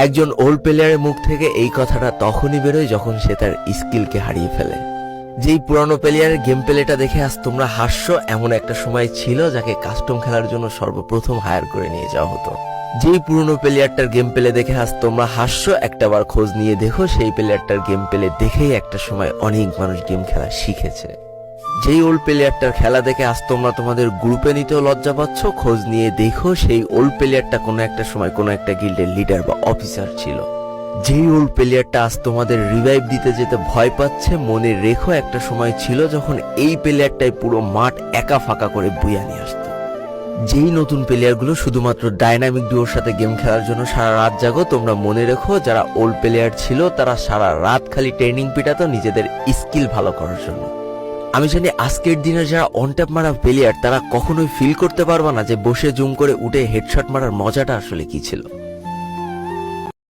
একজন ওল্ড প্লেয়ারের মুখ থেকে এই কথাটা তখনই বেরোয় যখন সে তার স্কিলকে হারিয়ে ফেলে। যেই পুরানো প্লেয়ারের গেম প্লেটা দেখে আজ তোমরা হাসছো, এমন একটা সময় ছিল যাকে কাস্টম খেলার জন্য সর্বপ্রথম হায়ার করে নিয়ে যাওয়া হতো। যেই পুরনো প্লেয়ারটার গেম প্লে দেখে আজ তোমরা হাসছো, একটাবার খোঁজ নিয়ে দেখো সেই প্লেয়ারটার গেম প্লে দেখেই একটা সময় অনেক মানুষ গেম খেলা শিখেছে। যেই ওল্ড প্লেয়ারটার খেলা দেখে আজ তোমরা তোমাদের গ্রুপে নিতেও লজ্জা পাচ্ছ, খোঁজ নিয়ে দেখো সেই ওল্ড প্লেয়ারটা কোনো একটা সময় কোনো একটা গিল্ডের লিডার বা অফিসার ছিল। যেই ওল্ড প্লেয়ারটা আজ তোমাদের রিভাইভ দিতে যেতে ভয় পাচ্ছে, মনে রেখো একটা সময় ছিল যখন এই প্লেয়ারটাই পুরো মাঠ একা ফাঁকা করে বুয়া নিয়ে আসতো। যেই নতুন প্লেয়ারগুলো শুধুমাত্র ডাইনামিক ডুয়োর সাথে গেম খেলার জন্য সারা রাত জাগো, তোমরা মনে রেখো যারা ওল্ড প্লেয়ার ছিল তারা সারা রাত খালি ট্রেনিং পিটাতো নিজেদের স্কিল ভালো করার জন্য। আমি জানি আজকের দিনের যারা অন ট্যাপ মারা প্লেয়ার তারা কখনোই ফিল করতে পারবা না যে বসে জুম করে উঠে হেডশট মারার মজাটা আসলে কি ছিল।